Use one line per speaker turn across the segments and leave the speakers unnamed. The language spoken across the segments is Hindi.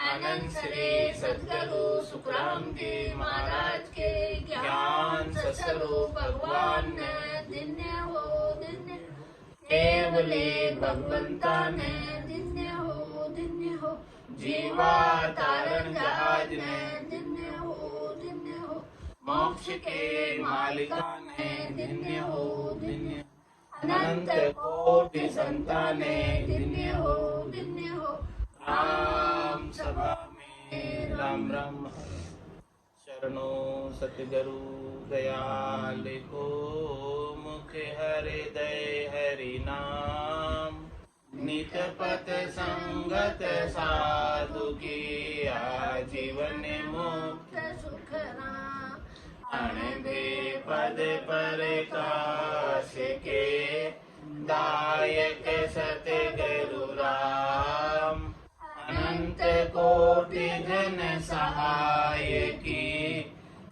आनंद श्री सद्गुरु सुखराम जी महाराज के ज्ञान स्वरूप भगवान ने दिन्य हो केवले भगवंता ने दिन्य हो जीवा तारण जहाज ने दिन्य हो मोक्ष के मालिका ने दिन्य हो अनंत कोटि संताने दिन्य हो राम सभा में राम राम शरणो सतगुरु दयाल को मुख हृदय हरि नाम नित पथ संगत साधु की आजीवन मुक्त सुख राम अणबे पद पर काश के दायक सतगुरु राम अनंत कोटि जन सहाय की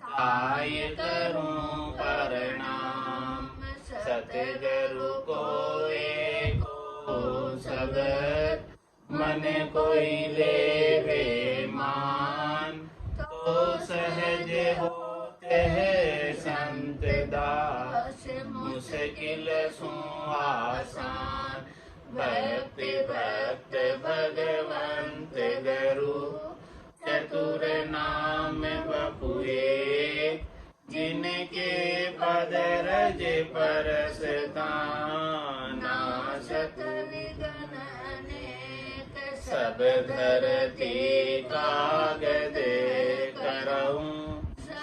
काय करूं प्रणाम सतगुरु को एको सगत मन कोई लेवे मान तो सहज होते है संत दास मुश्किल सु आसान भक्ति भक्त भगवंत गुरु चतुर नाम बपुए जिनके पद रज परसता नासत विघ्न अनेक सब धरती कागज करऊं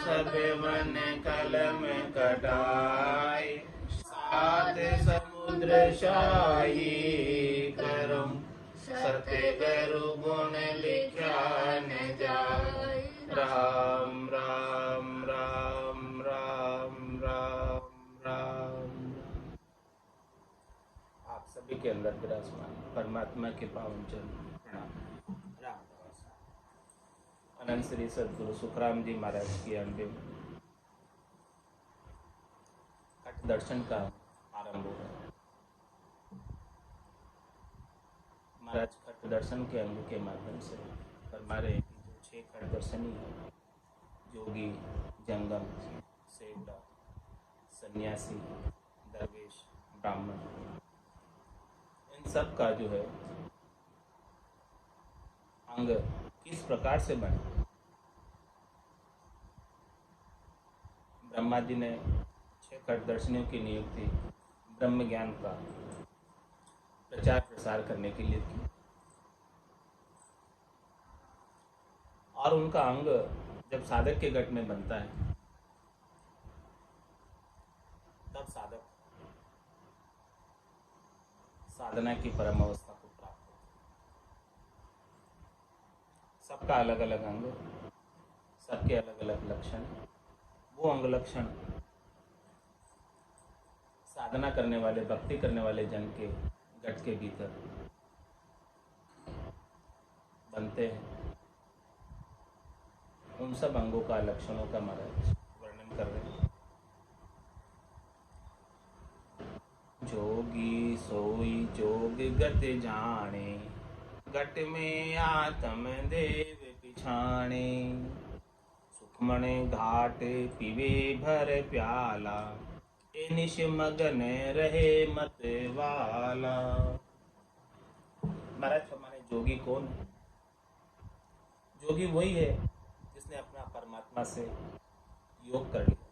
सब वन कलम कटाई सात समुद्र शाही करम सतगुरु गुण लिखा न जाय राम राम राम राम राम राम। आप सभी के अंदर विराजमान परमात्मा के पावन चरण प्रणाम। अनंत श्री सद्गुरु सुखराम जी महाराज की अंतिम कट दर्शन का आरंभ हो रहा है। महाराज कट दर्शन के अंग के माध्यम से हमारे जो 6 कट दर्शनी है योगी जंगम सेवड़ा सन्यासी दरवेश ब्राह्मण इन सब का जो है अंग किस प्रकार से बने। ब्रह्मा जी ने 6 कट दर्शनियों की नियुक्ति ब्रह्म ज्ञान का प्रचार प्रसार करने के लिए की और उनका अंग जब साधक के गट में बनता है तब साधक साधना की परम अवस्था को प्राप्त होता है। सबका अलग अलग अंग सबके अलग अलग लक्षण वो अंग लक्षण साधना करने वाले भक्ति करने वाले जन के गट के भीतर बनते हैं। उन सब अंगों का लक्षणों का महाराज वर्णन कर रहे हैं। जोगी सोई जोग गत जाने गट में आत्म देव पिछाणे सुखमण घाट पीवे भर प्याला ए निश मगन रहे मत वाला। महाराज हमारे जोगी कौन है? जोगी वही है जिसने अपना परमात्मा से योग कर लिया,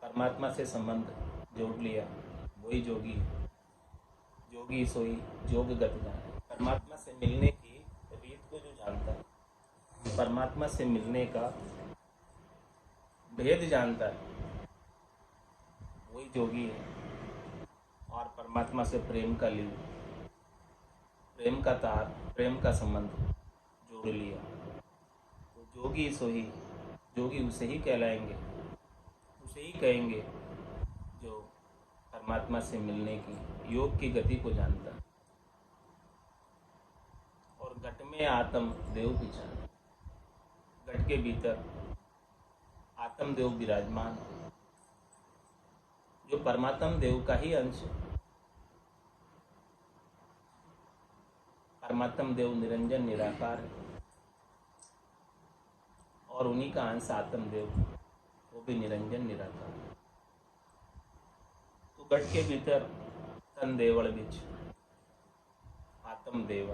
परमात्मा से संबंध जोड़ लिया, वही जोगी है। जोगी सोई जोग गत जाने, परमात्मा से मिलने की रीत को जो जानता है, परमात्मा से मिलने का भेद जानता है, वही जोगी है। और परमात्मा से प्रेम का लीन, प्रेम का तार, प्रेम का संबंध जोड़ लिया, तो जोगी सोई जोगी उसे ही कहलाएंगे, उसे ही कहेंगे जो परमात्मा से मिलने की योग की गति को जानता है। और घट में आत्म देव विचार, घट के भीतर आत्म देव विराजमान, जो परमात्मा देव का ही अंश। परमात्मा देव निरंजन निराकार है, और उन्हीं का अंश आत्मदेव, वो भी निरंजन निराकार। तो गट के भीतर तन देवल बीच आत्मदेव,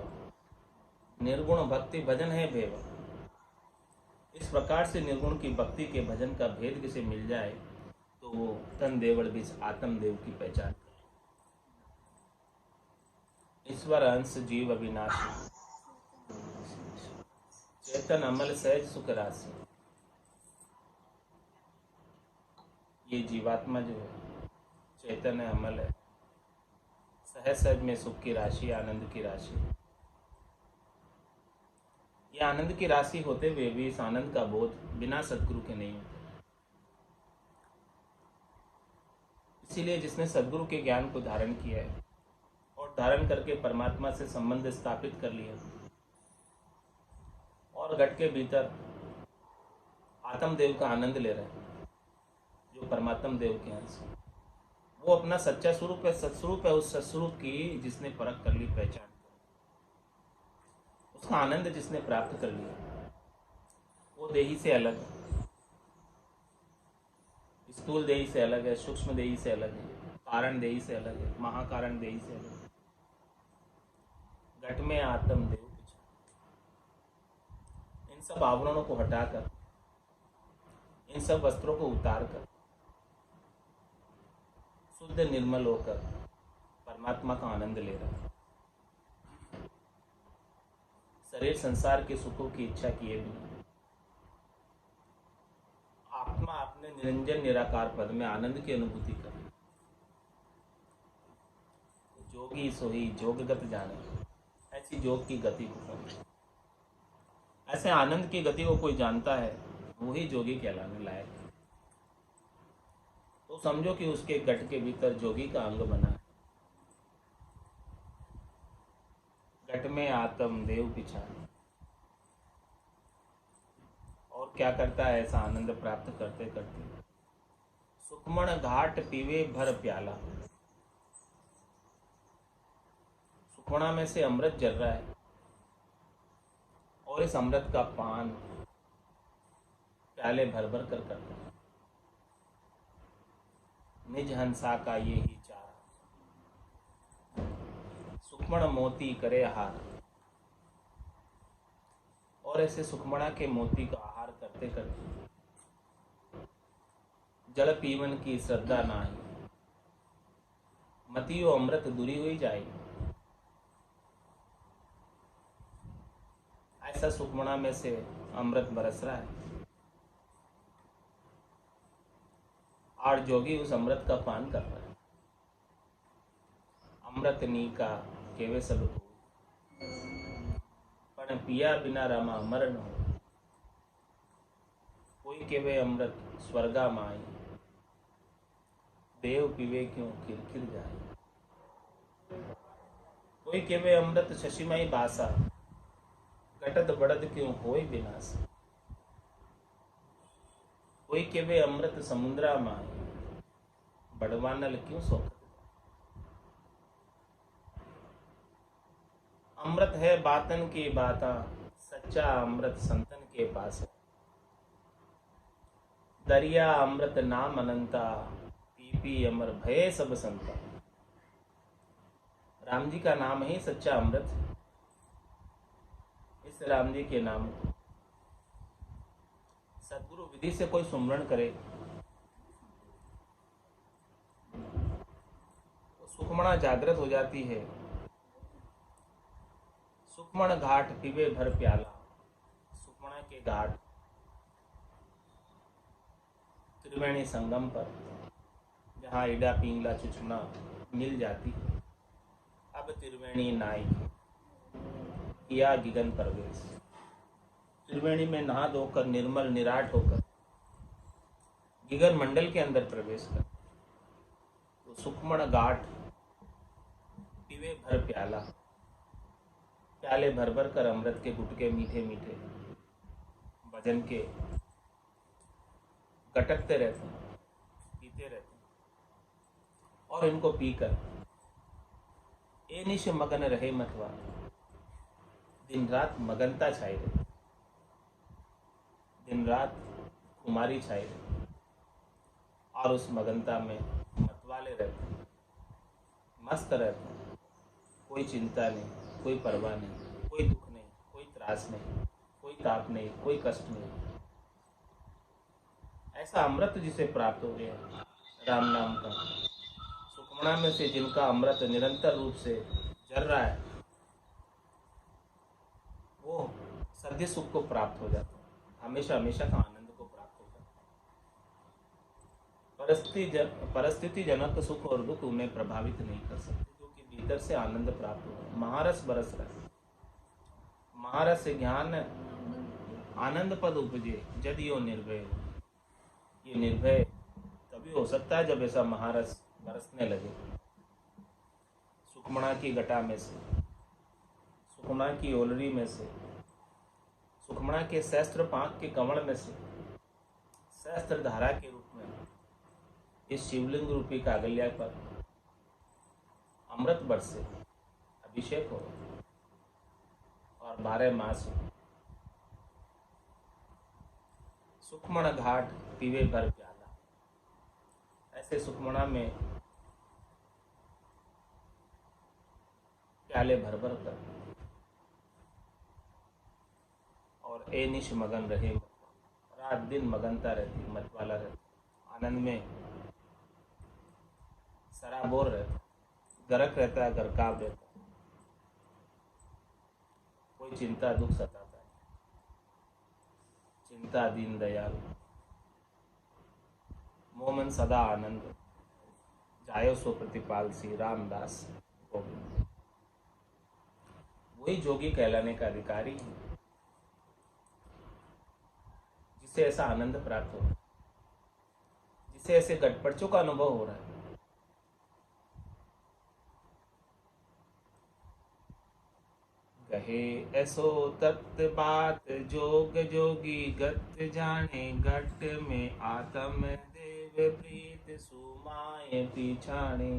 निर्गुण भक्ति भजन है भेव। इस प्रकार से निर्गुण की भक्ति के भजन का भेद किसे मिल जाए तो वो तन देवल बीच आत्मदेव की पहचान करे। ईश्वर अंश जीव अविनाशी, चेतन अमल सहज सुख राशि। ये जीवात्मा जो है चेतन है, अमल है, सहज सहज में सुख की राशि, आनंद की राशि। ये आनंद की राशि होते हुए भी इस आनंद का बोध बिना सदगुरु के नहीं होता। इसीलिए जिसने सदगुरु के ज्ञान को धारण किया है और धारण करके परमात्मा से संबंध स्थापित कर लिया और घट के भीतर आत्मदेव का आनंद ले रहे हैं, जो परमात्मा देव के अंश है, वो अपना सच्चा स्वरूप है, सत्स्वरूप है। उस सत्स्वरूप की जिसने परख कर ली, पहचान कर, उसका आनंद जिसने प्राप्त कर लिया, वो देही से अलग है, स्थूल देही से अलग है, सूक्ष्म देही से अलग है, कारण देही से अलग है, महाकारण देही से अलग है। घट में आत्मदेव, इन सब आवरणों को हटाकर, इन सब वस्त्रों को उतारकर शुद्ध निर्मल होकर परमात्मा का आनंद ले रहा है। शरीर संसार के सुखों की इच्छा किए बिना आत्मा अपने निरंजन निराकार पद में आनंद की अनुभूति करे। जोगी सोही जोगगत जाने, ऐसी योग की गति को करे। ऐसे आनंद की गति को कोई जानता है, वही जोगी कहलाने लायक है। तो समझो कि उसके गट के भीतर जोगी का अंग बना है। गट में आत्मदेव पिछाड़, और क्या करता है ऐसा आनंद प्राप्त करते करते? सुखमण घाट पीवे भर प्याला। सुखमणा में से अमृत जल रहा है और इस अमृत का पान प्याले भर भर कर करता है। निज हंसा का ये ही चारा, सुखमण मोती करे आहार। और ऐसे सुखमणा के मोती का आहार करते करते जल पीवन की श्रद्धा नाही, मतियो अमृत दूरी हुई जाए। ऐसा सुखमणा में से अमृत बरस रहा है और जोगी उस अमृत का पान कर रहा है। अमृत नी का केवे सब को, पण पिया बिना रमा अमर न हो। कोई केवे अमृत स्वर्गा माई, देव पीवे क्यों किरकिर जाए। कोई केवे अमृत शशिमयी बासा, घटत बढ़त क्यों होय विनाश। कोई केवे अमृत समुद्रा माई, बड़वानल क्यों सोख। अमृत है बातन की बाता, सच्चा अमृत संतन के पास है। दरिया अमृत नाम अनंता, पी पी अमर भय सब संता। राम जी का नाम ही सच्चा अमृत है। इस राम जी के नाम को सदगुरु विधि से कोई सुमरण करे तो सुखमणा जागृत हो जाती है। सुखमण घाट पीवे भर प्याला, सुखमणा के घाट त्रिवेणी संगम पर जहाँ ईडा पिंगला चुचुना मिल जाती है, अब त्रिवेणी नाई किया गिगन प्रवेश। त्रिवेणी में नहा धोकर निर्मल निराट होकर गिगन मंडल के अंदर प्रवेश कर। तो सुखमण घाट पीवे भर प्याला, प्याले भर भर कर अमृत के गुटके मीठे मीठे भजन के गटकते रहते हैं, पीते रहते हैं। और इनको पीकर ए निश मगन रहे मतवा, दिन रात मगनता छाई रही। दिन दिन रात खुमारी छाई रहती और उस मगनता में मतवाले रहते हैं, मस्त रहते हैं। कोई चिंता नहीं, कोई परवाह नहीं, कोई दुख नहीं, कोई त्रास नहीं, कोई ताप नहीं, कोई कष्ट नहीं। ऐसा अमृत जिसे प्राप्त हो गया राम नाम का, सुखमणा में से जिनका अमृत निरंतर रूप से जल रहा है, वो सद्य सुख को प्राप्त हो जाता है, हमेशा हमेशा का आनंद को प्राप्त हो जाता है। परिस्थिति जनक सुख और दुख उन्हें प्रभावित नहीं कर सकते, जो कि भीतर से आनंद प्राप्त हो है। महारस बरस रहा है, महारस से ज्ञान आनंद पद उपजे जदियो निर्भय हो। ये निर्भय तभी हो सकता है जब ऐसा महारस बरसने लगे सुखमणा की घटा में से, सुखमणा की ओलरी में से, सुखमणा के सहस्त्र पाक के कमल में से सहस्त्र धारा के रूप में इस शिवलिंग रूपी कागल्या पर अमृत बरसे, अभिषेक हो और 12 मास हो। सुखमण घाट पीवे भर प्याला, ऐसे सुखमणा में प्याले भर भर कर और ए निश मगन रहे, रात दिन मगनता रहती, मतवाला रहता, आनंद में सराबोर रहता, गरक रहता है, गरकाव रहता, कोई चिंता दुख सताता है, चिंता दीन दयाल, मोमन सदा आनंद, जायो सो प्रतिपाल श्री रामदास गोविंद। वही जोगी कहलाने का अधिकारी है जिसे ऐसा आनंद प्राप्त हो, जिसे ऐसे गटपड़चों का अनुभव हो रहा है। कहे ऐसो तत्त बात जोग जोगी गत जाने, घट में आत्म देव प्रीत सुमाए पिछाणे,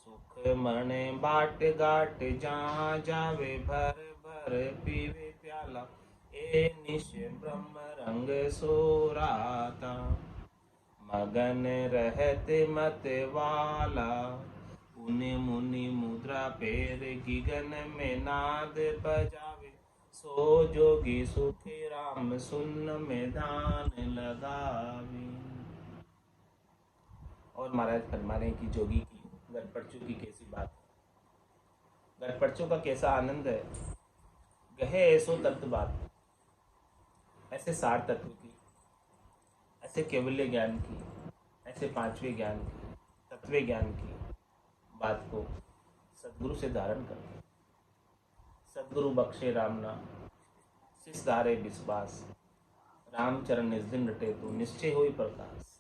सुख मन बाट गाट जहाँ जावे, भर भर पीवे प्याला, ए निश ब्रह्म रंग सोराता, मगन रहते मत वाला, पुण्य मुनि मुद्रा पेर गिगन में नाद बजावे, सो जोगी सुखी राम सुन में ध्यान लगावे। और महाराज फरमा रहे कि जोगी की गटपड़चों की कैसी बात है, गटपड़चों का कैसा आनंद है। गहे ऐसो तत्व बात, ऐसे सार तत्व की, ऐसे केवल्य ज्ञान की, ऐसे पांचवें ज्ञान की, तत्व ज्ञान की बात को सदगुरु से धारण कर, सदगुरु बख्शे राम नाम, शिष धारे विश्वास, रामचरण निज दिन रटे तो निश्चय होई प्रकाश।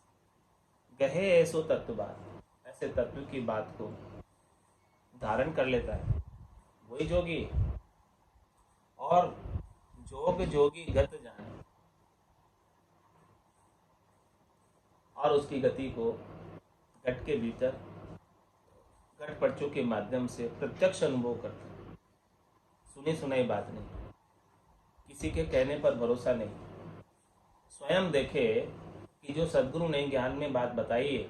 गहे ऐसो तत्व बात, ऐसे तत्व की बात को धारण कर लेता है वही जोगी। और जोग जोगी गत जाने, और उसकी गति को घट के भीतर गटपड़चों के माध्यम से प्रत्यक्ष अनुभव करते हैं। सुनी सुनाई बात नहीं, किसी के कहने पर भरोसा नहीं, स्वयं देखे कि जो सदगुरु ने ज्ञान में बात बताई है,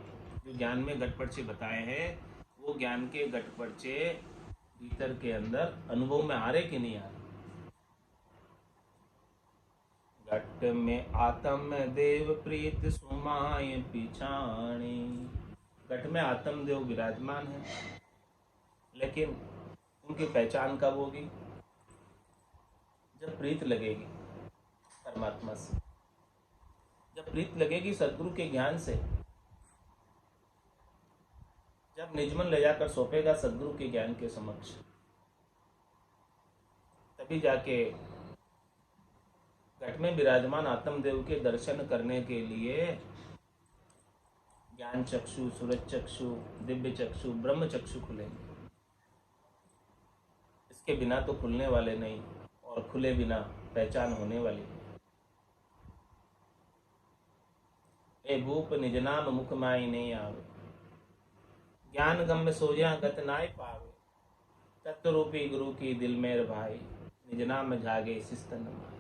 जो ज्ञान में गटपड़चे बताए हैं, वो ज्ञान के गटपड़चे भीतर के अंदर अनुभव में आ रहे कि नहीं आ रहे। घट में आत्म देव प्रीत सुमाय पिछाणी, घट में आत्म देव विराजमान है, लेकिन उनकी पहचान कब होगी? जब प्रीत लगेगी परमात्मा से, जब प्रीत लगेगी सदगुरु के ज्ञान से, जब निजमन ले जाकर सौंपेगा सदगुरु के ज्ञान के समक्ष, तभी जाके घट में विराजमान आत्मदेव के दर्शन करने के लिए ज्ञान चक्षु, सूरज चक्षु, दिव्य चक्षु, ब्रह्म चक्षु खुलेंगे। इसके बिना तो खुलने वाले नहीं, और खुले बिना पहचान होने वाली नहीं। ए भूप निज नाम मुख माई नहीं आवे, ज्ञान गम में सोजा गत नाय पावे, तत्व रूपी गुरु की दिल मेर भाई, निज नाम जागे शिस्तन माई।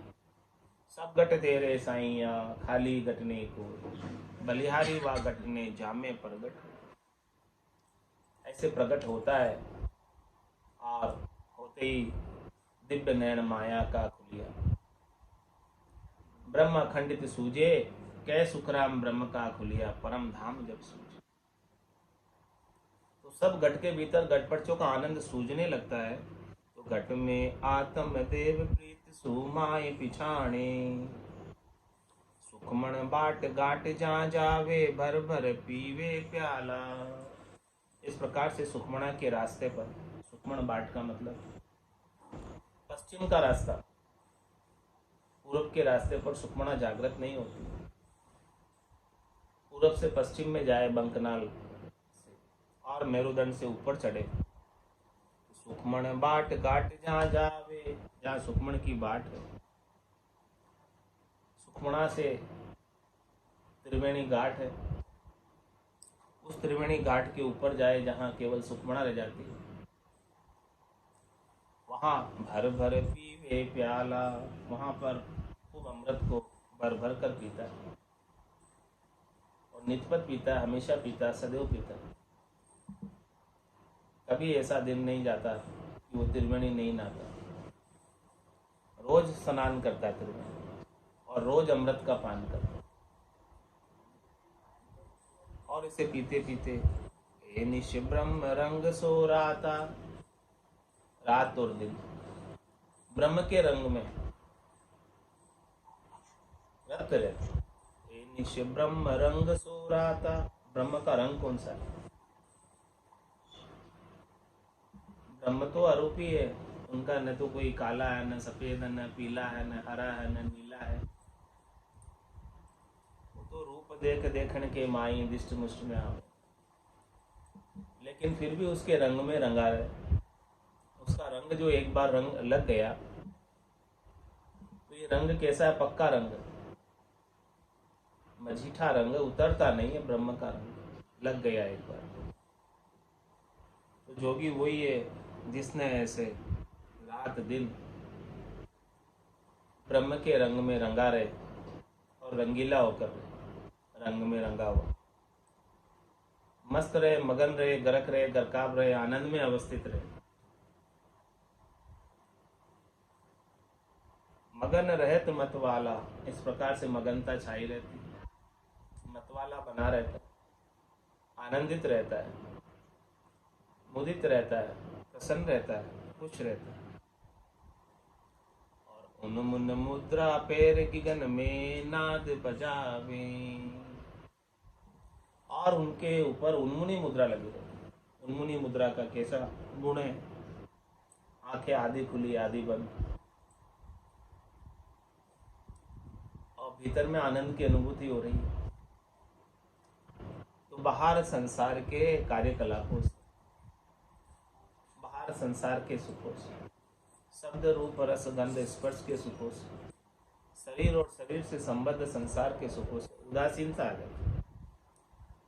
सब गट तेरे साइया खाली गटने को, बलिहारी वा गटने जामे प्रगट। ऐसे प्रकट होता है और होते ही दिव्य नयन माया का खुलिया। ब्रह्म अखंडित सूझे, कै सुखराम ब्रह्म का खुलिया, परम धाम जब सूझे। तो सब घट के भीतर घटपटचों का आनंद सूझने लगता है। तो घट में आत्म देव प्रीत सुमाए पिछाणे, सुखमण बाट गाट जा जावे, भर भर पीवे प्याला। इस प्रकार से सुखमणा के रास्ते पर, सुखमण बाट का मतलब पश्चिम का रास्ता, पूरब के रास्ते पर सुखमणा जागृत नहीं होती। पूरब से पश्चिम में जाए बंकनाल से और मेरुदंड से ऊपर चढ़े, सुखमण बाट घाट जहाँ जावे, जहाँ सुखमण की बाट है। सुखमणा से त्रिवेणी घाट है, उस त्रिवेणी घाट के ऊपर जाए जहाँ केवल सुखमणा रह जाती है। वहाँ भर भर पीवे प्याला, वहाँ पर खूब अमृत को भर भर कर पीता है और नित्यपत पीता है, हमेशा पीता है, सदैव पीता है। कभी ऐसा दिन नहीं जाता कि वो त्रिवेणी नहीं नहाता। रोज स्नान करता है त्रिवेणी और रोज अमृत का पान करता है। और इसे पीते पीते हे निश ब्रह्म रंग सो राता, रात और दिन ब्रह्म के रंग में रत रहते। हे निश ब्रह्म रंग सो राता, ब्रह्म का रंग कौन सा है? ब्रह्म तो अरूपी है, उनका न तो कोई काला है, न सफेद है, न पीला है, न हरा है, न नीला है। वो तो रूप देख देखण के माई दिष्ट मुष्ट में आवे, लेकिन फिर भी उसके रंग में रंगा रहे। उसका रंग जो एक बार रंग लग गया, तो ये रंग कैसा है? पक्का रंग, मझीठा रंग, उतरता नहीं है। ब्रह्म का रंग लग गया एक बार। तो जोगी वही है जिसने ऐसे रात दिन ब्रह्म के रंग में रंगा रहे और रंगीला होकर रंग में रंगा हुआ, मस्त रहे, मगन रहे, गरक रहे, गरकाब रहे, आनंद में अवस्थित रहे। मगन रहत मतवाला, इस प्रकार से मगनता छाई रहती, मतवाला बना रहता, आनंदित रहता है, मुदित रहता है, प्रसन्न रहता है, खुश रहता है। और उन्मुन मुद्रा पैर गगन में नाद बजावे, और उनके ऊपर उन्मुनी मुद्रा लगी रहती। उन्मुनी मुद्रा का कैसा गुण है? आंखें आधी खुली आधी बंद, और भीतर में आनंद की अनुभूति हो रही है। तो बाहर संसार के कार्यकलापों से, बाहर संसार के सुखों से, शब्द रूप रस गंध स्पर्श के सुखों से, शरीर और शरीर से संबद्ध संसार के सुखों से उदासीनता आ जाती,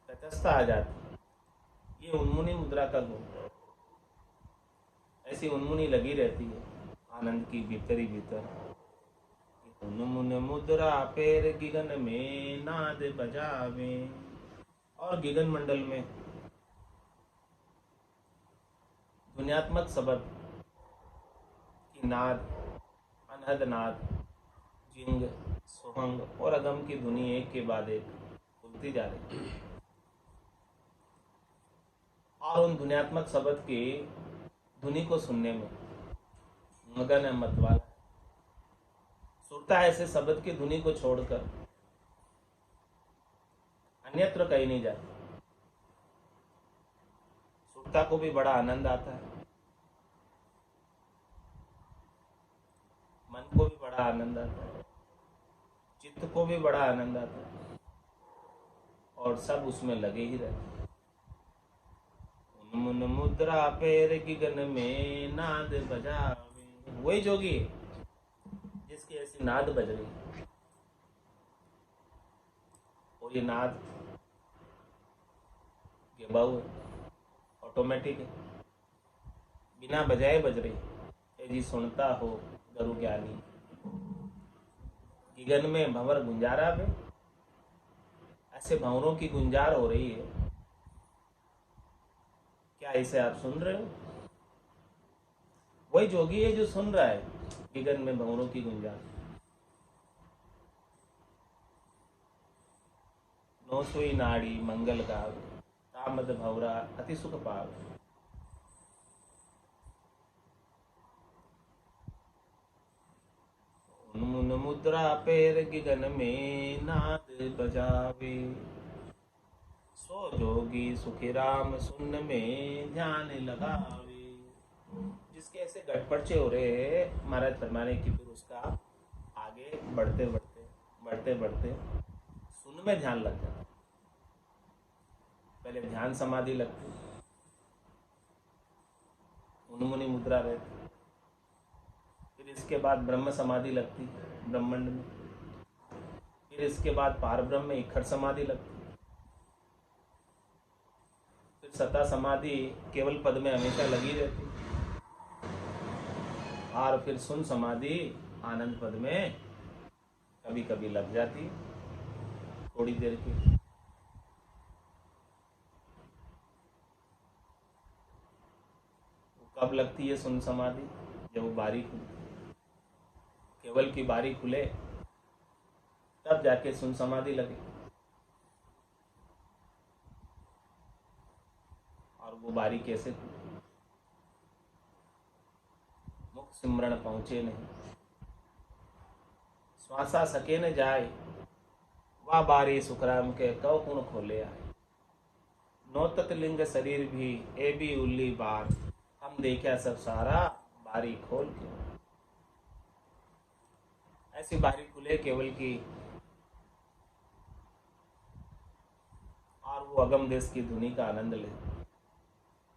तटस्थता आ जाती। ये उन्मुनी मुद्रा का गुण। ऐसी उन्मुनी लगी रहती है आनंद की भीतर ही भीतर। उन्मुन मुद्रा पैर गगन में नाद बजावे, और गगन मंडल में ध्वन्यात्मक शब्द की नाद, अनहद नाद, जिंग, सोहंग और अगम की ध्वनि एक के बाद एक खुलती जा रही है। और उन ध्वन्यात्मक शब्द की ध्वनि को सुनने में मगन है मतवाला, सुनता है ऐसे शब्द की ध्वनि को छोड़कर अन्यत्र कहीं नहीं जाता। सुरता को भी बड़ा आनंद आता है, मन को भी बड़ा आनंद आता है, चित्त को भी बड़ा आनंद आता है, और सब उसमें लगे ही रहते। उन्मुन मुद्रा पैर गगन में नाद बजावे, वही जोगी जिसकी ऐसी नाद बज रही है। और ये नाद गेबाऊ है, ऑटोमेटिक है, बिना बजाए बज रही है। जी सुनता हो गुरु ज्ञानी, गगन में भंवर गुंजारा में, ऐसे भंवरों की गुंजार हो रही है। क्या इसे आप सुन रहे हो? वही जोगी है जो सुन रहा है गगन में भंवरों की गुंजार। नो सोई नाड़ी मंगल गावे, तामद भंवरा अति सुख पावे। उन्मुन मुद्रा पैर गगन में नाद बजावे, सो जोगी सुखी राम सुन में ध्यान लगावे। जिसके ऐसे गटपड़चे हो रहे हैं, महाराज फरमाने की फिर उसका आगे बढ़ते बढ़ते बढ़ते बढ़ते सुन में ध्यान लग जाता। पहले ध्यान समाधि लगती, उन्मुनि मुद्रा रहती, फिर इसके बाद ब्रह्म समाधि लगती ब्रह्मांड में, फिर इसके बाद पार ब्रह्म इखर समाधि लगती, फिर सता समाधि केवल पद में हमेशा लगी रहती, और फिर सुन समाधि आनंद पद में कभी कभी लग जाती थोड़ी देर की। कब लगती है सुन समाधि? जब वो बारी खुलती, केवल की बारी खुले तब जाके सुन समाधि लगे, और वो बारी कैसे खुली? मुख सिमरण पहुंचे नहीं, श्वासा सके न जाए, वह बारी सुखराम के कौ कुण खोले आए। नौतत लिंग शरीर भी ए भी उल्ली बार, हम देखा सब सारा बारी खोल के। ऐसी बारी खुले केवल की, और वो अगम देश की धुनी का आनंद ले।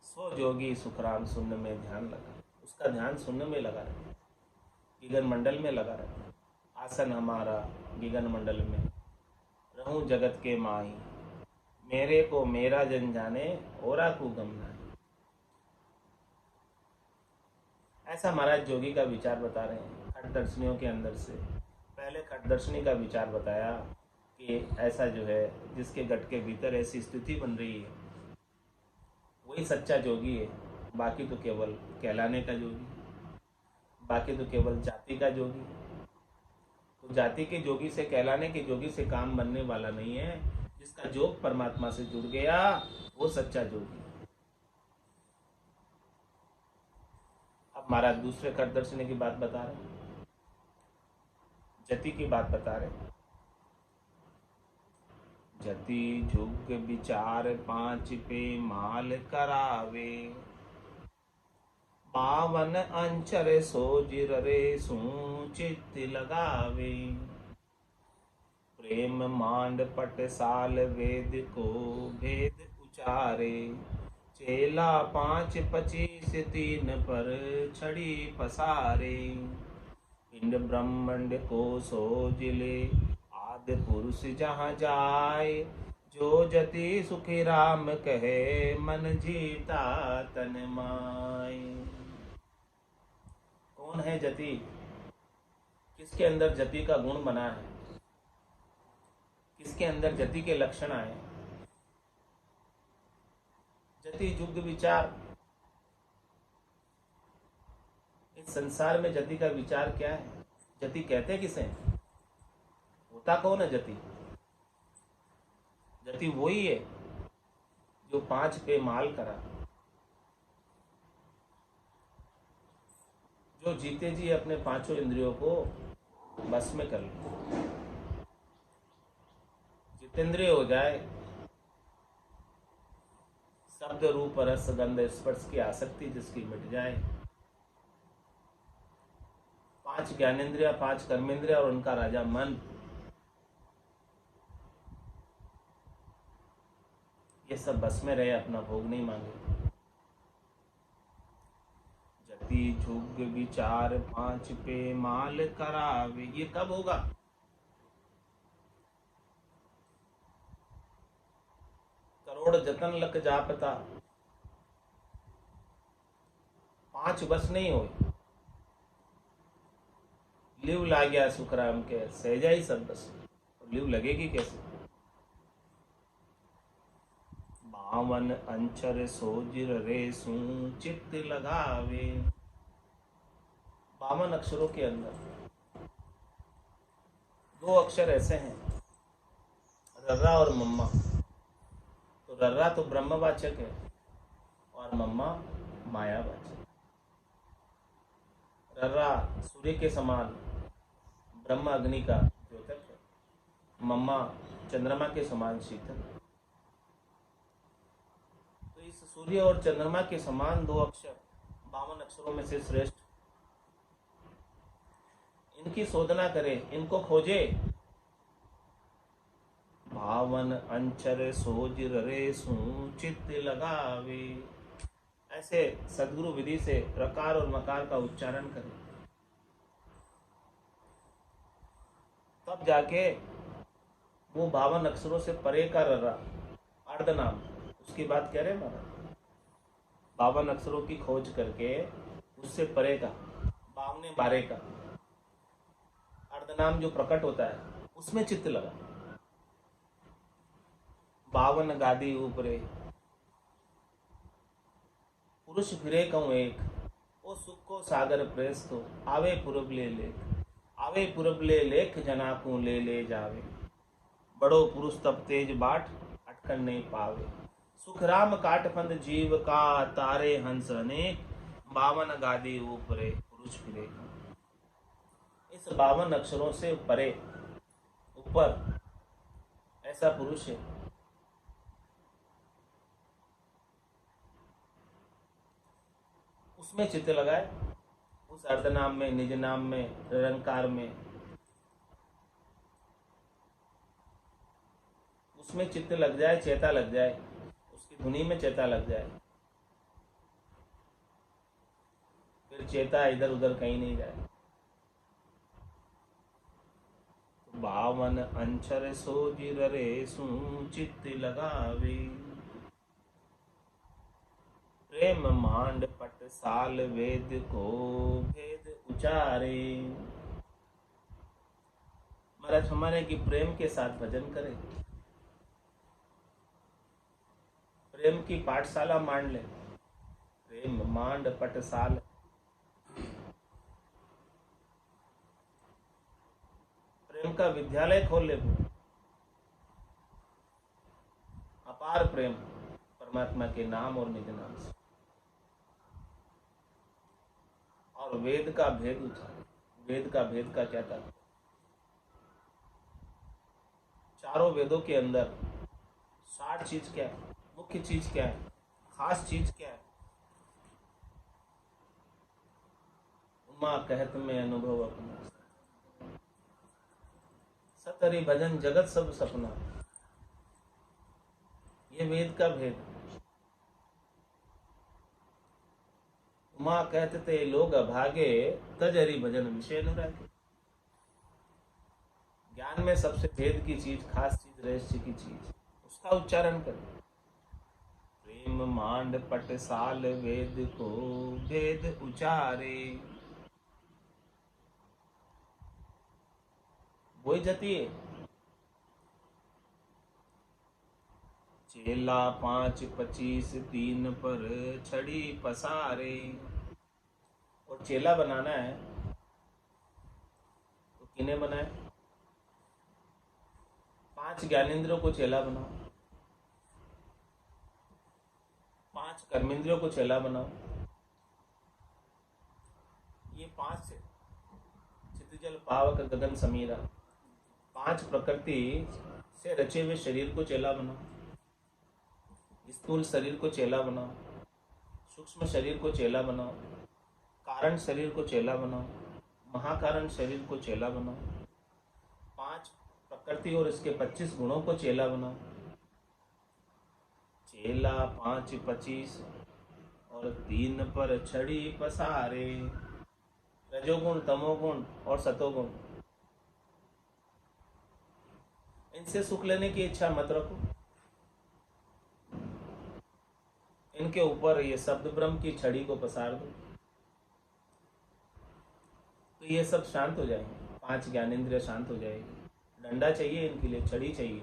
सो जोगी सुखराम सुनने में ध्यान लगा, उसका ध्यान सुनने में लगा रहे, गगन मंडल में लगा रहे। आसन हमारा गगन मंडल में, रहूं जगत के माही, मेरे को मेरा जन जाने ओरा को गम नाही। ऐसा महाराज जोगी का विचार बता रहे हैं खट दर्शनियों के अंदर से। पहले खट दर्शनी का विचार बताया कि ऐसा जो है जिसके गट के भीतर ऐसी स्थिति बन रही है वही सच्चा जोगी है, बाकी तो केवल कहलाने का जोगी, बाकी तो केवल जाति का जोगी। तो जाति के जोगी से, कहलाने के जोगी से काम बनने वाला नहीं है। जिसका जोग परमात्मा से जुड़ गया वो सच्चा जोगी। अब महाराज दूसरे खट दर्शनी की बात बता रहे, जति की बात बता रहे। जति जुग विचार पांच पे माल करावे, पावन अंचर सोजिर रे चित्त लगावे। प्रेम मांड पटसाल वेद को भेद उचारे, चेला 5-25 तीन पर छड़ी पसारे। पिंड ब्रह्मांड को सोजिले आदि पुरुष जहाँ जाए, जो जति सुखी राम कहे मन जीता तन माय। कौन है जति? किसके अंदर जति का गुण बना है? किसके अंदर जति के लक्षण आए? जति जुग विचार। इस संसार में जति का विचार क्या है? जति कहते किसे? होता कौन है जति? जति वही है जो 5 पे माल करा, जो जीते जी अपने 5 इंद्रियों को बस में कर ले, जितेंद्रिय हो जाए, शब्द रूप रस गंध स्पर्श की आसक्ति जिसकी मिट जाए, 5 ज्ञानेंद्रिया 5 कर्मेंद्रिया और उनका राजा मन, ये सब बस में रहे, अपना भोग नहीं मांगे। जति जुग विचार 5 पे माल करावे, ये कब होगा? करोड़ जतन लक जापता, 5 बस नहीं हो। लिव ला गया सुखराम के सहजा ही सब बस। तो लिव लगेगी कैसे? बावन अंचर सोजिर रेसू चित्त लगावे। 52 अक्षरों के अंदर 2 अक्षर ऐसे हैं, रर्रा और मम्मा। तो रर्रा तो ब्रह्मवाचक है और मम्मा मायावाचक। रर्रा सूर्य के समान ब्रह्म अग्नि का द्योतक है, मम्मा चंद्रमा के समान शीतल। तो इस सूर्य और चंद्रमा के समान 2 अक्षर 52 अक्षरों में से श्रेष्ठ, इनकी शोधना करें, इनको खोजे। 52 अंचर सोजिर रेसू चित्त लगावे। ऐसे सदगुरु विधि से रकार और मकार का उच्चारण करें, तब जाके वो 52 अक्षरों से परे का रर्रा अर्धनाम, उसकी बात कह रहे हैं महाराज। 52 अक्षरों की खोज करके उससे परे का 52 का अर्धनाम जो प्रकट होता है उसमें चित्त लगा। 52 गादी ऊपरे पुरुष फिरे कहूँ एक, ओ सुख को सागर प्रेस तो आवे पुरब ले लेख, आवे पुरब ले लेख जना को ले जावे। बड़ो पुरुष तब तेज बाट अटकन नहीं पावे, सुख राम काटफंद जीव का तारे हंस अनेक, 52 गादी ऊपरे पुरुष फिरे। इस 52 अक्षरों से परे ऊपर ऐसा पुरुष है, उसमें चित्त लगाए, उस अर्धनाम में, निज नाम में, निरंकार में, उसमें चित्त लग जाए, चेता लग जाए, उसकी धुनी में चेता लग जाए, फिर चेता इधर उधर कहीं नहीं जाए। 52 अंचर सोजिर रेसू चित्त लगावे, प्रेम मांड पट साल वेद को भेद उचारे। महाराज हमारे की प्रेम के साथ भजन करें, प्रेम की पाठशाला मान ले, प्रेम मांड पटसाल। प्रेम का विद्यालय खोल ले, अपार प्रेम परमात्मा के नाम और निज नाम से, और वेद का भेद उचारे। वेद का भेद का क्या था? चारों वेदों के अंदर सार चीज क्या है, मुख्य चीज क्या है, खास चीज क्या है? उमा कहत में अनुभव अपना, सतहरि भजन जगत सब सपना। ये वेद का भेद। उमा कहते थे लोग अभागे, तज हरि भजन विषय अनुरागे। ज्ञान में सबसे भेद की चीज, खास चीज, रहस्य की चीज, उसका उच्चारण करें। प्रेम मांड पटसाल वेद को भेद उचारे। वही जती है। चेला 5 25 3 पर छड़ी पसारे। और चेला बनाना है तो किन्हें बनाए? 5 ज्ञानेंद्रियों को चेला बनाओ, 5 कर्मेंद्रियों को चेला बनाओ। ये 5 चित्तजल पावक गगन समीरा, 5 प्रकृति से रचे हुए शरीर को चेला बनाओ। स्थूल शरीर को चेला बनाओ, सूक्ष्म शरीर को चेला बनाओ, कारण शरीर को चेला बनाओ, महाकारण शरीर को चेला बनाओ। 5 प्रकृति और इसके 25 गुणों को चेला बनाओ। चेला 5 25 और 3 पर छड़ी पसारे। रजोगुण, तमोगुण और सतोगुण, इनसे सुख लेने की इच्छा मत रखो। इनके ऊपर ये शब्द ब्रह्म की छड़ी को पसार दो। तो ये सब शांत हो जाएंगे, 5 ज्ञानेंद्रिय शांत हो जाएगी। डंडा चाहिए इनके लिए, छड़ी चाहिए।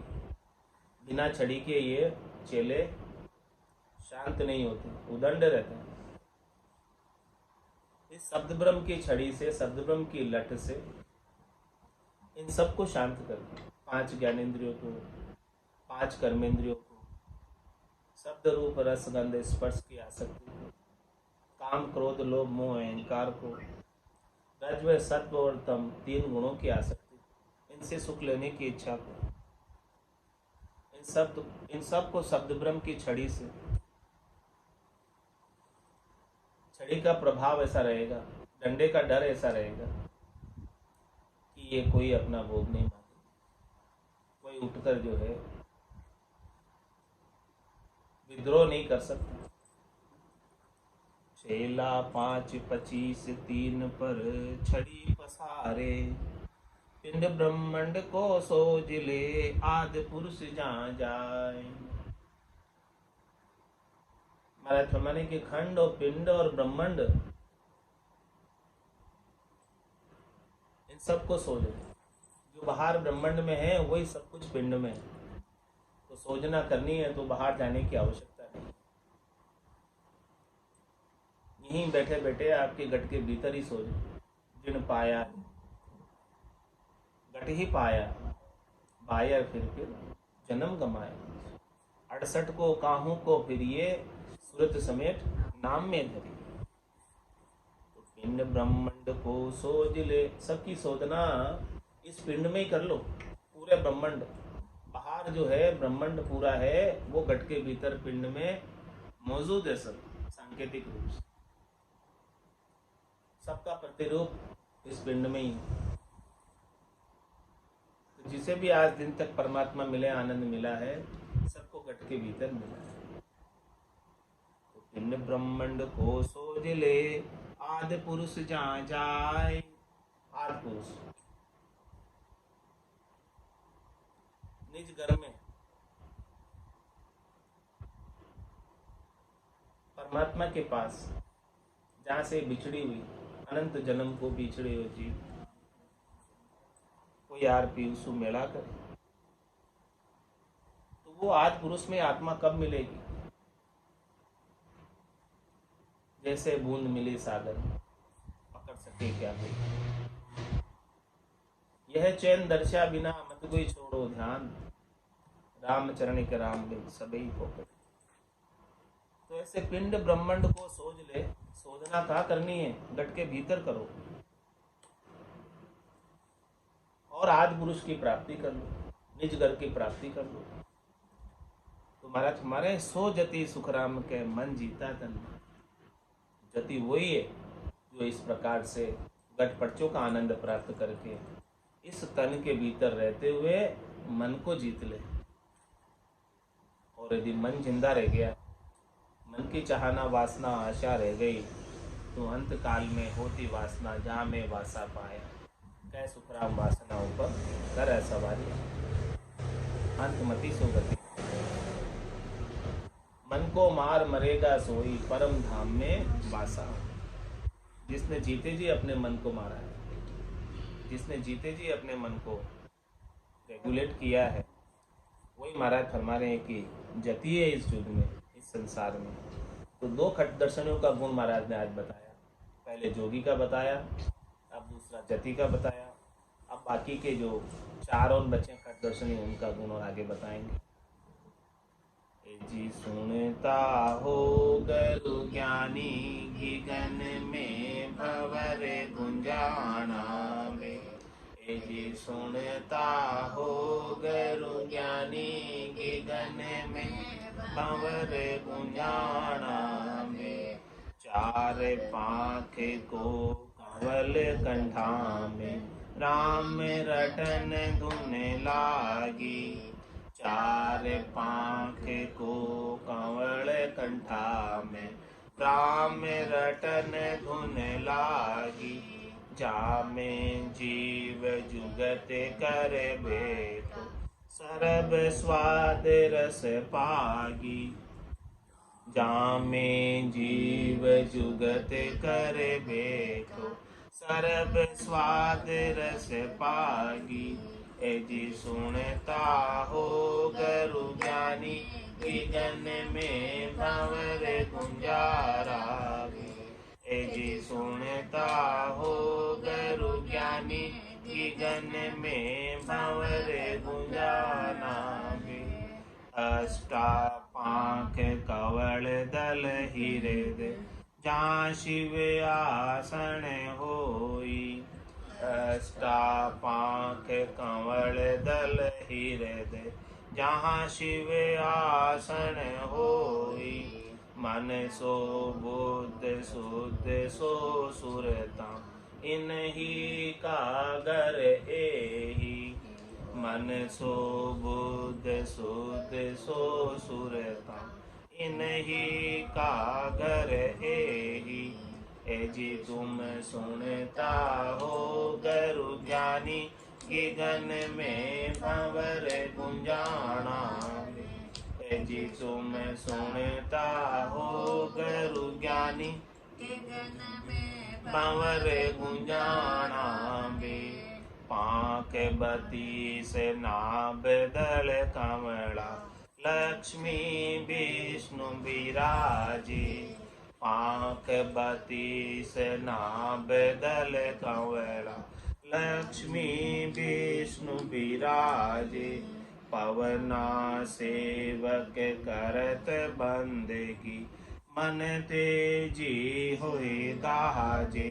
बिना छड़ी के ये चेले शांत नहीं होते, उदंड रहते हैं। इस शब्द ब्रह्म की छड़ी से, शब्द ब्रह्म की लठ से इन सबको शांत कर दो। 5 ज्ञानेंद्रियों को, 5 कर्मेंद्रियों को, शब्द रूप रस गंध स्पर्श की आसक्ति को, काम क्रोध लोभ मोह अहंकार को, रज्व सत्व और तम 3 गुणों की आसक्ति, इनसे सुख लेने की इच्छा को, इन सब को शब्द ब्रह्म की छड़ी से, छड़ी का प्रभाव ऐसा रहेगा, डंडे का डर ऐसा रहेगा कि ये कोई अपना भोग नहीं मांगे, कोई उठकर जो है विद्रोह नहीं कर सकता। 6 5 25 3 पर छड़ी पसारे, पिंड ब्रह्मंड को सोज ले, आदि पुरुष जहाँ जाए। महाराज फरमाने के खंड और पिंड और ब्रह्मांड इन सबको सोच ले। जो बाहर ब्रह्मांड में है वही सब कुछ पिंड में है, तो सोचना करनी है तो बाहर जाने की आवश्यकता नहीं। यहीं बैठे बैठे आपके गट के भीतर ही सोच, जिन पाया गट ही पाया, बायर फिर जन्म गमाया। 68 को काहू को फिर ये सूरत समेत नाम में धरी। तो पिंड ब्रह्मांड को सोच ले, सबकी शोधना इस पिंड में ही कर लो। पूरे ब्रह्मांड, बाहर जो है ब्रह्मांड पूरा है, वो गट के भीतर पिंड में मौजूद है, सब सांकेतिक रूप से, सबका प्रतिरूप इस पिंड में ही। तो जिसे भी आज दिन तक परमात्मा मिले, आनंद मिला है, सबको गट के भीतर मिला है। तो पिंड ब्रह्मांड को सोच ले, आदि पुरुष जहाँ जाए। आदि पुरुष निज घर में परमात्मा के पास, जहाँ से बिछड़ी हुई, अनंत जन्म को बिछड़े हो जीव, कोई आर पीयूषु मेला करे, तो वो आदि पुरुष में आत्मा कब मिलेगी? जैसे बूंद मिली सागर में, पकड़ सके क्या कोई। यह चैन दर्शा बिना मत कोई छोड़ो ध्यान, राम चरण के राम बिन सबई पोकट। तो ऐसे पिंड ब्रह्मांड को सोच ले। सोचना कहाँ करनी है? गट के भीतर करो और आदि पुरुष की प्राप्ति कर लो, निज घर की प्राप्ति कर लो। तो महाराज हमारे सो जति सुखराम के मन जीता तन। जति वही है जो इस प्रकार से गट पर्चों का आनंद प्राप्त करके इस तन के भीतर रहते हुए मन को जीत ले। और यदि मन जिंदा रह गया, मन की चाहना वासना आशा रह गई, तो अंत काल में होती वासना जहाँ में वासा पाया, कै सुखराम वासना ऊपर कर ऐसा वारी, अंतमति सुगति। मन को मार मरेगा सोई, परम धाम में वासा। जिसने जीते जी अपने मन को मारा है, जिसने जीते जी अपने मन को रेगुलेट किया है, वही महाराज फरमा रहे हैं कि जति है इस युग में, इस संसार में। तो 2 खट दर्शनों का गुण महाराज ने आज बताया। पहले जोगी का बताया, अब दूसरा जति का बताया। अब बाकी के जो 4 और बचे खट दर्शनी, उनका गुण और आगे बताएंगे। जी सुनता हो गरु ज्ञानी, घिगन में भंवर गुंजाना में। जी सुनता हो गरु ज्ञानी, घिगन में भंवर गुंजाना में। 4 पाँख को कंवल कंठा में, राम रटन धुन लागी। 4 पाँख को कंवल कंठा में, राम रटन धुन लागी। जामे जीव जुगत कर बेतो, सरब स्वाद रस पागी। जामे जीव जुगत कर बेतो, सरब स्वाद रस पागी। ए जी सुनता हो गुरु ज्ञानी, गगन में भंवर गुंजारा भी। ए जी सुनता हो गुरु ज्ञानी, गगन में भंवर गुंजाना भी। अष्टापांख कवल दल हीरे दे, जहाँ शिव आसन होई। अष्टापांख कंवल दल हीरे, जहाँ शिव आसन होई। मन सो बुद्ध शुद्ध सो सुरता, इन्हीं का घर एही। मन सो बुद्ध शुद्ध सो सुरता, इन्हीं का घर एही। ए जी तुम सुनता हो गुरु ज्ञानी, गगन में भंवर गुंजाना। ए जी तुम सुनता हो गुरु ज्ञानी, गगन में भंवर गुंजाना बे। पांख बतीस नाभ दल कमला, लक्ष्मी विष्णु विराजे। पांख बतीस नाभ दल कंवला, लक्ष्मी विष्णु विराजे। पवना सेवक करत बंदगी, मन तेजी होए गाजे।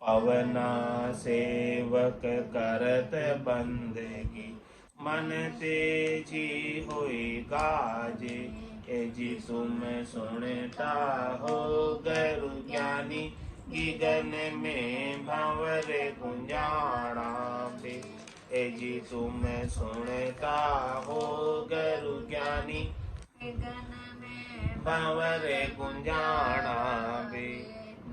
पवना सेवक करत बंदगी, मन तेजी होए गाजे। ए जी तुम सुनता हो गुरु ज्ञानी, गगन में भंवर गुंजाना बे। ए जी तुम सुनता हो गुरु ज्ञानी, गगन में भंवर गुंजाना बे।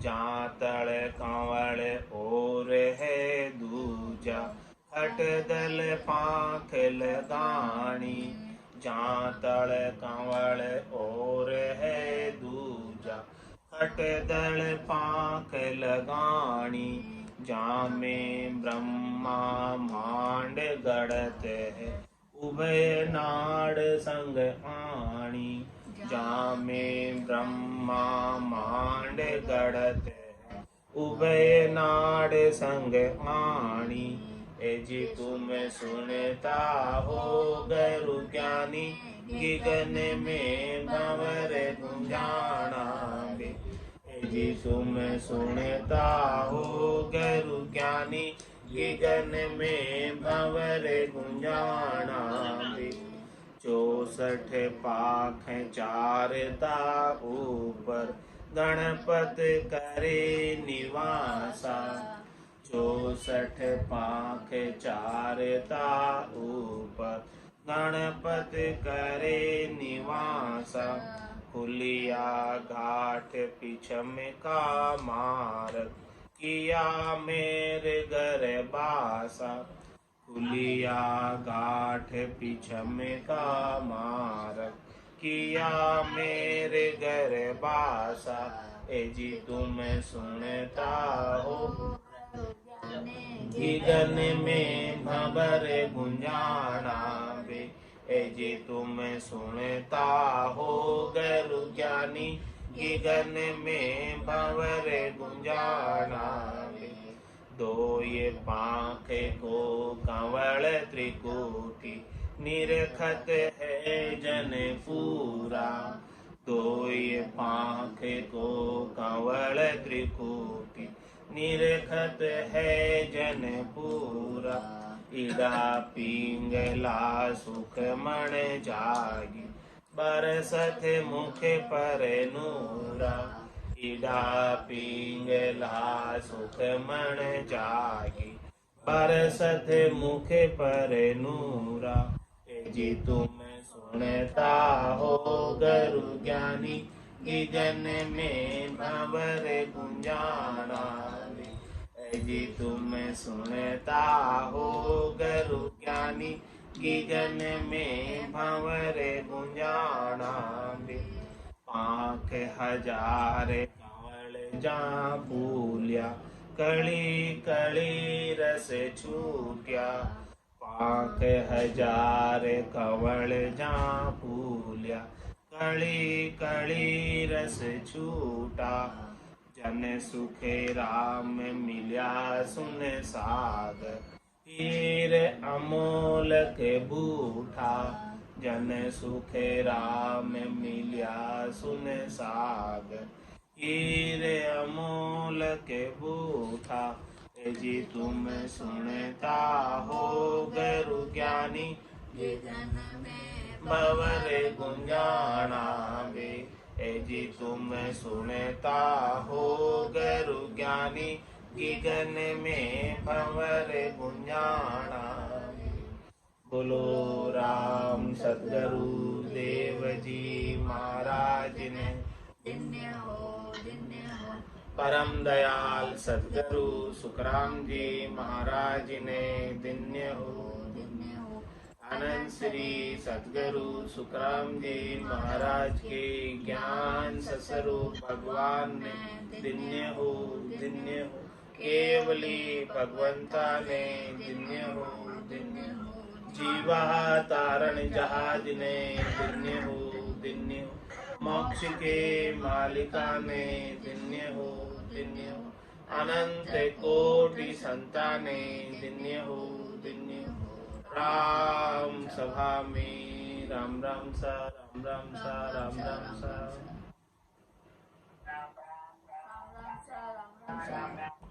जहाँ तड़ कंवल और है दूजा, खट दल पांख लगानी। जहाँ तड़ कंवल और है दूजा, खट दल पांख लगानी। जहाँ में ब्रह्मा मांड गढ़त है, उभय नाड़ संग आनी। जहाँ में ब्रह्मा मांड गढ़त है, उभय नाड़ संग आनी। ए जी तुम सुनता हो गुरु ज्ञानी, गगन में भंवर गुंजाना बे। ए जी तुम सुनता हो गुरु ज्ञानी, गगन में भंवर गुंजाना बे। 64 पाख चारता ऊपर, गणपत करे निवासा। 64 पाख चारता ऊपर, गणपत करे निवासा। खुलिया घाट पिछम का मार्ग, किया मेरे घर बासा। खुलिया घाट पिछम का मार्ग, किया मेरे घर बासा। ए जी तुम सुनता हो गगन में भंवर गुंजाना बे। ए जी तुम सुनता हो गुरु ज्ञानी, गगन में भंवर गुंजाना बे। दो ये पांख को कंवल त्रिकुटी, निरखत है जन पूरा। दो ये पांख को कंवल त्रिकुटी, निरखत है जन पूरा। इड़ा पिंगला सुख मन जागी, बरसत मुख पर नूरा। इड़ा पिंगला सुख मन जागी, बरसत मुख पर नूरा। ए जी तुम सुनता हो गुरु ज्ञानी, गगन में भंवर गुंजाना बे। ए जी तुम सुनता हो गुरु ज्ञानी, गगन में भंवर गुंजाना बे। पांख हजार कंवल जा फूलिया, कली कली रस छूट्या, पाक हजार कवल जा फूल्या। कली कली रस छूटा, जन सुखे राम मिल्या सुन सागर। हीर अमोल के बूठा, जन सुखे राम मिल्या सुन सागर। हीर अमोल के बूठा, जी तुम सुनता हो गुरु ज्ञानी।
ये जन में
भंवर गुंजाना वे, जी तुम सुनता हो गुरु ज्ञानी। गगन में भंवर गुंजाना वे। बोलो राम सतगुरु देव जी महाराज ने।
दिन्य हो
परम दयाल सतगुरु सुखराम जी महाराज ने दिन्य हो। आनंद श्री सतगुरु सुखराम जी महाराज के ज्ञान स्वरूप भगवान ने दिन्य हो दिन्य हो। केवली भगवंता ने दिन्य हो दिन्य हो। जीवा तारण जहाज ने दिन्य हो दिन्य हो। मोक्ष के मालिका ने दिन्य हो दिन्य हो। अनंत कोटि संताने दिन्य हो दिन्य हो। राम सभा में राम राम सा राम राम सा राम राम सा।
राम राम सा राम राम सा।